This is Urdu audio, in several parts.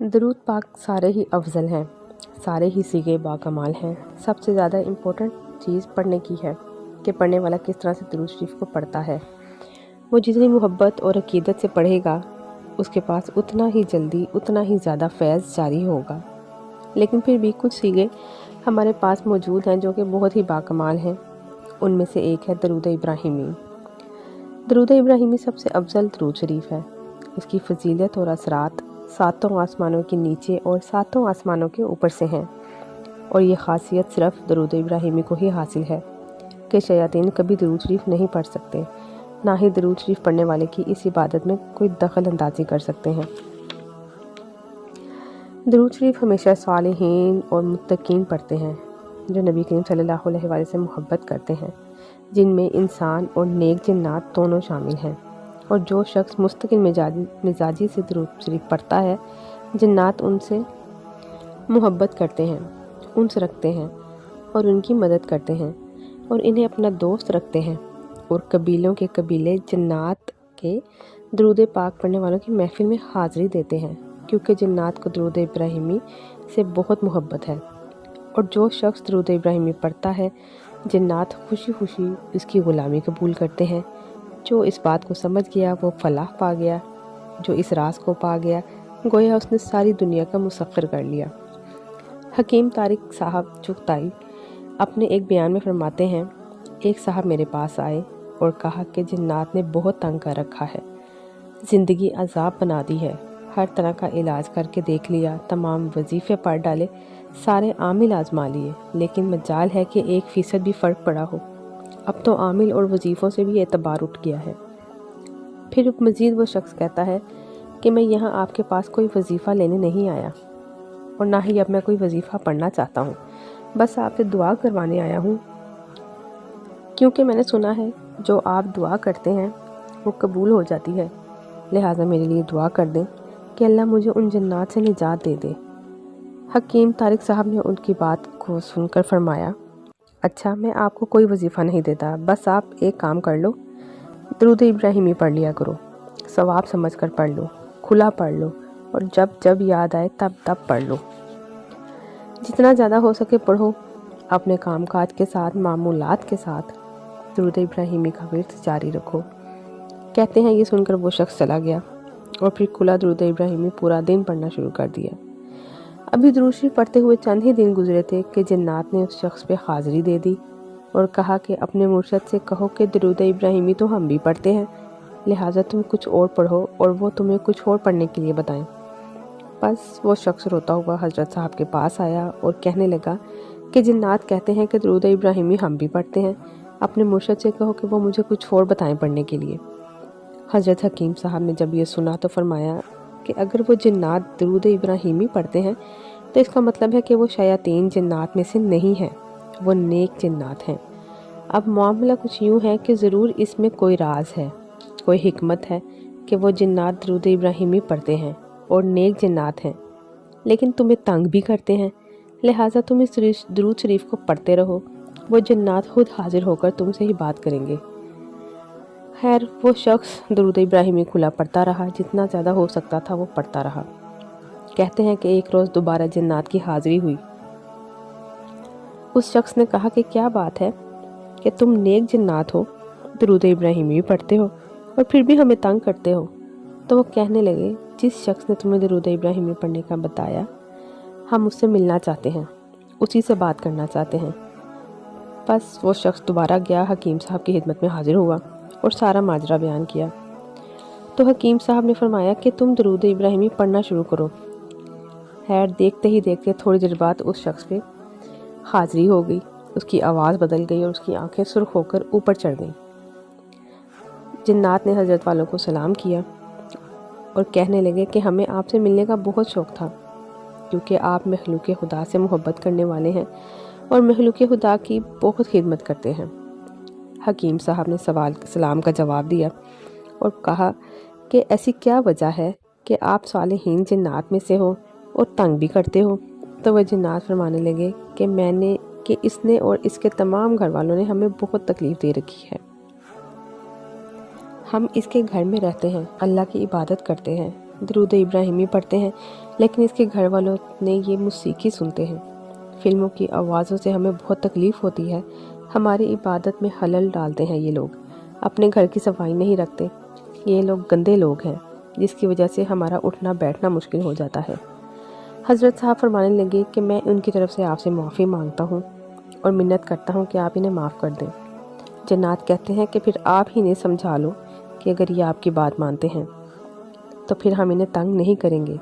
درود پاک سارے ہی افضل ہیں، سارے ہی سیغے باکمال ہیں۔ سب سے زیادہ امپورٹنٹ چیز پڑھنے کی ہے کہ پڑھنے والا کس طرح سے درود شریف کو پڑھتا ہے۔ وہ جتنی محبت اور عقیدت سے پڑھے گا اس کے پاس اتنا ہی جلدی اتنا ہی زیادہ فیض جاری ہوگا۔ لیکن پھر بھی کچھ سیغے ہمارے پاس موجود ہیں جو کہ بہت ہی باکمال ہیں۔ ان میں سے ایک ہے درود ابراہیمی۔ درود ابراہیمی سب سے افضل درود شریف ہے۔ اس کی فضیلت اور اثرات ساتوں آسمانوں کے نیچے اور ساتوں آسمانوں کے اوپر سے ہیں، اور یہ خاصیت صرف درود ابراہیمی کو ہی حاصل ہے کہ شیاطین کبھی درود شریف نہیں پڑھ سکتے، نہ ہی درود شریف پڑھنے والے کی اس عبادت میں کوئی دخل اندازی کر سکتے ہیں۔ درود شریف ہمیشہ صالحین اور متقین پڑھتے ہیں جو نبی کریم صلی اللہ علیہ وآلہ سے محبت کرتے ہیں، جن میں انسان اور نیک جنات دونوں شامل ہیں۔ اور جو شخص مستقل مزاجی سے درود شریف پڑھتا ہے، جنات ان سے محبت کرتے ہیں، انس رکھتے ہیں اور ان کی مدد کرتے ہیں اور انہیں اپنا دوست رکھتے ہیں، اور قبیلوں کے قبیلے جنات کے درود پاک پڑھنے والوں کی محفل میں حاضری دیتے ہیں، کیونکہ جنات کو درود ابراہیمی سے بہت محبت ہے۔ اور جو شخص درود ابراہیمی پڑھتا ہے، جنات خوشی خوشی اس کی غلامی قبول کرتے ہیں۔ جو اس بات کو سمجھ گیا وہ فلاح پا گیا، جو اس راز کو پا گیا گویا اس نے ساری دنیا کا مسخر کر لیا۔ حکیم طارق صاحب چغتائی اپنے ایک بیان میں فرماتے ہیں، ایک صاحب میرے پاس آئے اور کہا کہ جنات نے بہت تنگ کر رکھا ہے، زندگی عذاب بنا دی ہے، ہر طرح کا علاج کر کے دیکھ لیا، تمام وظیفے پڑھ ڈالے، سارے عامل آزما لیے، لیکن مجال ہے کہ 1% بھی فرق پڑا ہو۔ اب تو عامل اور وظیفوں سے بھی اعتبار اٹھ گیا ہے۔ پھر مزید وہ شخص کہتا ہے کہ میں یہاں آپ کے پاس کوئی وظیفہ لینے نہیں آیا، اور نہ ہی اب میں کوئی وظیفہ پڑھنا چاہتا ہوں، بس آپ سے دعا کروانے آیا ہوں، کیونکہ میں نے سنا ہے جو آپ دعا کرتے ہیں وہ قبول ہو جاتی ہے، لہٰذا میرے لیے دعا کر دیں کہ اللہ مجھے ان جنات سے نجات دے دے۔ حکیم طارق صاحب نے ان کی بات کو سن کر فرمایا، اچھا میں آپ کو کوئی وظیفہ نہیں دیتا، بس آپ ایک کام کر لو، درود ابراہیمی پڑھ لیا کرو، ثواب سمجھ کر پڑھ لو، کھلا پڑھ لو، اور جب جب یاد آئے تب تب پڑھ لو، جتنا زیادہ ہو سکے پڑھو۔ اپنے کام کاج کے ساتھ معمولات کے ساتھ درود ابراہیمی کا ورد جاری رکھو۔ کہتے ہیں یہ سن کر وہ شخص چلا گیا اور پھر کھلا درود ابراہیمی پورا دن پڑھنا شروع کر دیا۔ ابھی درود شریف پڑھتے ہوئے چند ہی دن گزرے تھے کہ جنات نے اس شخص پہ حاضری دے دی اور کہا کہ اپنے مرشد سے کہو کہ درود ابراہیمی تو ہم بھی پڑھتے ہیں، لہٰذا تم کچھ اور پڑھو اور وہ تمہیں کچھ اور پڑھنے کے لیے بتائیں۔ بس وہ شخص روتا ہوا حضرت صاحب کے پاس آیا اور کہنے لگا کہ جنات کہتے ہیں کہ درود ابراہیمی ہم بھی پڑھتے ہیں، اپنے مرشد سے کہو کہ وہ مجھے کچھ اور بتائیں پڑھنے کے لیے۔ حضرت حکیم صاحب نے جب یہ سنا تو فرمایا کہ اگر وہ جنات درود ابراہیمی پڑھتے ہیں تو اس کا مطلب ہے کہ وہ شیاطین جنات میں سے نہیں ہیں، وہ نیک جنات ہیں۔ اب معاملہ کچھ یوں ہے کہ ضرور اس میں کوئی راز ہے، کوئی حکمت ہے کہ وہ جنات درود ابراہیمی پڑھتے ہیں اور نیک جنات ہیں، لیکن تمہیں تنگ بھی کرتے ہیں، لہٰذا تم اس درود شریف کو پڑھتے رہو، وہ جنات خود حاضر ہو کر تم سے ہی بات کریں گے۔ خیر وہ شخص درود ابراہیمی کھلا پڑھتا رہا، جتنا زیادہ ہو سکتا تھا وہ پڑھتا رہا۔ کہتے ہیں کہ ایک روز دوبارہ جنات کی حاضری ہوئی۔ اس شخص نے کہا کہ کیا بات ہے کہ تم نیک جنات ہو، درود ابراہیمی بھی پڑھتے ہو اور پھر بھی ہمیں تنگ کرتے ہو؟ تو وہ کہنے لگے، جس شخص نے تمہیں درود ابراہیمی پڑھنے کا بتایا، ہم اس سے ملنا چاہتے ہیں، اسی سے بات کرنا چاہتے ہیں۔ بس وہ شخص دوبارہ گیا، حکیم صاحب کی خدمت میں حاضر ہوا اور سارا ماجرا بیان کیا۔ تو حکیم صاحب نے فرمایا کہ تم درود ابراہیمی پڑھنا شروع کرو۔ خیر دیکھتے ہی دیکھتے تھوڑی دیر بعد اس شخص پہ حاضری ہو گئی، اس کی آواز بدل گئی اور اس کی آنکھیں سرخ ہو کر اوپر چڑھ گئیں۔ جنات نے حضرت والوں کو سلام کیا اور کہنے لگے کہ ہمیں آپ سے ملنے کا بہت شوق تھا، کیونکہ آپ مخلوق خدا سے محبت کرنے والے ہیں اور مخلوق خدا کی بہت خدمت کرتے ہیں۔ حکیم صاحب نے سلام کا جواب دیا اور کہا کہ ایسی کیا وجہ ہے کہ آپ صالحین جنات میں سے ہو اور تنگ بھی کرتے ہو؟ تو وہ جنات فرمانے لگے کہ اس نے اور اس کے تمام گھر والوں نے ہمیں بہت تکلیف دے رکھی ہے۔ ہم اس کے گھر میں رہتے ہیں، اللہ کی عبادت کرتے ہیں، درود ابراہیمی پڑھتے ہیں، لیکن اس کے گھر والوں نے یہ موسیقی سنتے ہیں۔ فلموں کی آوازوں سے ہمیں بہت تکلیف ہوتی ہے۔ ہماری عبادت میں خلل ڈالتے ہیں یہ لوگ، اپنے گھر کی صفائی نہیں رکھتے۔ یہ لوگ گندے لوگ ہیں، جس کی وجہ سے ہمارا اٹھنا بیٹھنا مشکل ہو جاتا ہے۔ حضرت صاحب فرمانے لگے کہ میں ان کی طرف سے آپ سے معافی مانگتا ہوں اور منت کرتا ہوں کہ آپ انہیں معاف کر دیں۔ جنات کہتے ہیں کہ پھر آپ ہی انہیں سمجھا لو کہ اگر یہ آپ کی بات مانتے ہیں تو پھر ہم انہیں تنگ نہیں کریں گے۔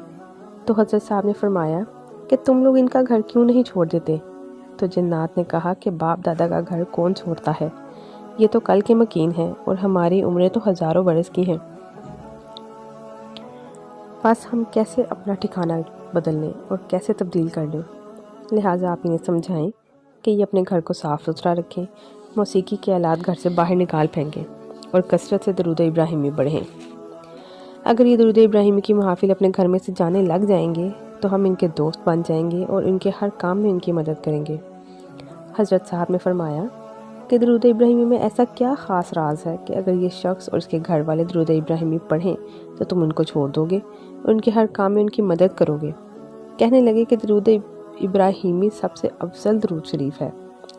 تو حضرت صاحب نے فرمایا کہ تم لوگ ان کا گھر کیوں نہیں چھوڑ دیتے؟ تو جنات نے کہا کہ باپ دادا کا گھر کون چھوڑتا ہے؟ یہ تو کل کے مکین ہیں اور ہماری عمریں تو ہزاروں برس کی ہیں۔ بس ہم کیسے اپنا ٹھکانہ بدل لیں اور کیسے تبدیل کر لیں؟ لہٰذا آپ انہیں سمجھائیں کہ یہ اپنے گھر کو صاف ستھرا رکھیں، موسیقی کے آلات گھر سے باہر نکال پھینکیں اور کثرت سے درود ابراہیمی پڑھیں۔ اگر یہ درود ابراہیمی کی محافل اپنے گھر میں سے جانے لگ جائیں گے تو ہم ان کے دوست بن جائیں گے اور ان کے ہر کام میں ان کی مدد کریں گے۔ حضرت صاحب نے فرمایا کہ درود ابراہیمی میں ایسا کیا خاص راز ہے کہ اگر یہ شخص اور اس کے گھر والے درود ابراہیمی پڑھیں تو تم ان کو چھوڑ دو گے اور ان کے ہر کام میں ان کی مدد کرو گے؟ کہنے لگے کہ درود ابراہیمی سب سے افضل درود شریف ہے۔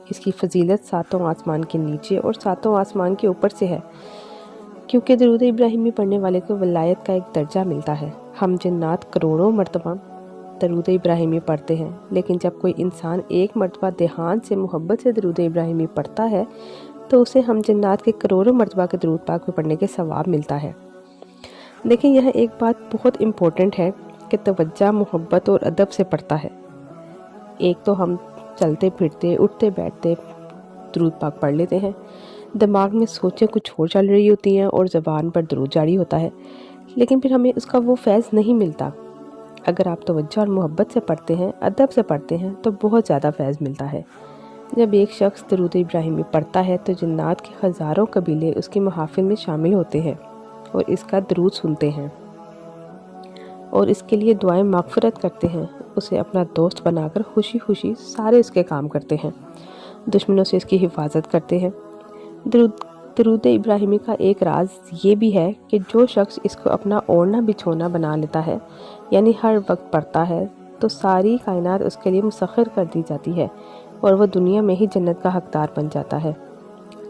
اس کی فضیلت ساتوں آسمان کے نیچے اور ساتوں آسمان کے اوپر سے ہے، کیونکہ درود ابراہیمی پڑھنے والے کو ولایت کا ایک درجہ ملتا ہے۔ ہم جنات کروڑوں مرتبہ درود ابراہیمی پڑھتے ہیں، لیکن جب کوئی انسان ایک مرتبہ دھیان سے محبت سے درود ابراہیمی پڑھتا ہے تو اسے ہم جنات کے کروڑوں مرتبہ کے درود پاک میں پڑھنے کے ثواب ملتا ہے۔ لیکن یہاں ایک بات بہت امپورٹنٹ ہے کہ توجہ محبت اور ادب سے پڑھتا ہے۔ ایک تو ہم چلتے پھرتے اٹھتے بیٹھتے درود پاک پڑھ لیتے ہیں، دماغ میں سوچیں کچھ اور چل رہی ہوتی ہیں اور زبان پر درود جاری ہوتا ہے، لیکن پھر ہمیں اس کا وہ فیض نہیں ملتا۔ اگر آپ توجہ اور محبت سے پڑھتے ہیں، ادب سے پڑھتے ہیں تو بہت زیادہ فیض ملتا ہے۔ جب ایک شخص درود ابراہیمی پڑھتا ہے تو جنات کے ہزاروں قبیلے اس کی محافل میں شامل ہوتے ہیں اور اس کا درود سنتے ہیں اور اس کے لیے دعائیں مغفرت کرتے ہیں۔ اسے اپنا دوست بنا کر خوشی خوشی سارے اس کے کام کرتے ہیں، دشمنوں سے اس کی حفاظت کرتے ہیں۔ درود ابراہیمی کا ایک راز یہ بھی ہے کہ جو شخص اس کو اپنا اوڑھنا بچھونا بنا لیتا ہے، یعنی ہر وقت پڑھتا ہے، تو ساری کائنات اس کے لیے مسخر کر دی جاتی ہے اور وہ دنیا میں ہی جنت کا حقدار بن جاتا ہے۔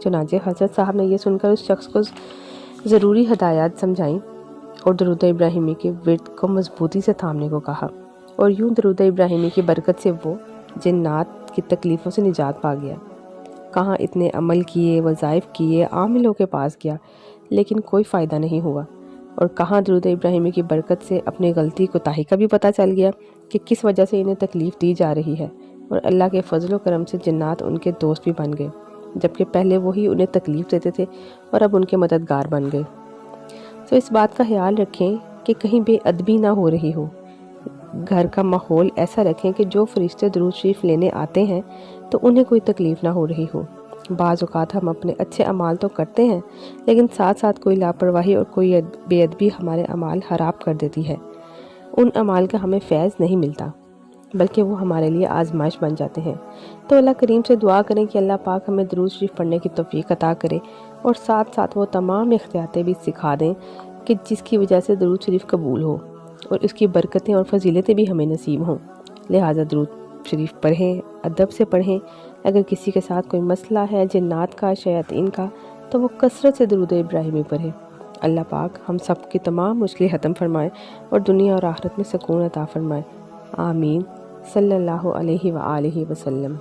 چنانچہ حضرت صاحب نے یہ سن کر اس شخص کو ضروری ہدایات سمجھائیں اور درود ابراہیمی کے ورد کو مضبوطی سے تھامنے کو کہا، اور یوں درود ابراہیمی کی برکت سے وہ جنات کی تکلیفوں سے نجات پا گیا۔ کہاں اتنے عمل کیے، وظائف کیے، عاملوں کے پاس گیا، لیکن کوئی فائدہ نہیں ہوا، اور کہاں درود ابراہیمی کی برکت سے اپنی غلطی کوتاہی کا بھی پتہ چل گیا کہ کس وجہ سے انہیں تکلیف دی جا رہی ہے، اور اللہ کے فضل و کرم سے جنات ان کے دوست بھی بن گئے، جبکہ پہلے وہی انہیں تکلیف دیتے تھے اور اب ان کے مددگار بن گئے۔ تو اس بات کا خیال رکھیں کہ کہیں بے ادبی نہ ہو رہی ہو۔ گھر کا ماحول ایسا رکھیں کہ جو فرشتے درود شریف لینے آتے ہیں تو انہیں کوئی تکلیف نہ ہو رہی ہو۔ بعض اوقات ہم اپنے اچھے اعمال تو کرتے ہیں، لیکن ساتھ ساتھ کوئی لاپرواہی اور کوئی بے ادبی ہمارے اعمال خراب کر دیتی ہے۔ ان اعمال کا ہمیں فیض نہیں ملتا، بلکہ وہ ہمارے لیے آزمائش بن جاتے ہیں۔ تو اللہ کریم سے دعا کریں کہ اللہ پاک ہمیں درود شریف پڑھنے کی توفیق عطا کرے، اور ساتھ ساتھ وہ تمام احتیاطیں بھی سکھا دیں کہ جس کی وجہ سے درود شریف قبول ہو اور اس کی برکتیں اور فضیلتیں بھی ہمیں نصیب ہوں۔ لہٰذا درود شریف پڑھیں، ادب سے پڑھیں۔ اگر کسی کے ساتھ کوئی مسئلہ ہے جنات کا، شیاطین کا، تو وہ کثرت سے درود ابراہیمی پڑھے۔ اللہ پاک ہم سب کی تمام مشکلیں ختم فرمائے اور دنیا اور آخرت میں سکون عطا فرمائے۔ آمین۔ صلی اللہ علیہ وآلہ وسلم۔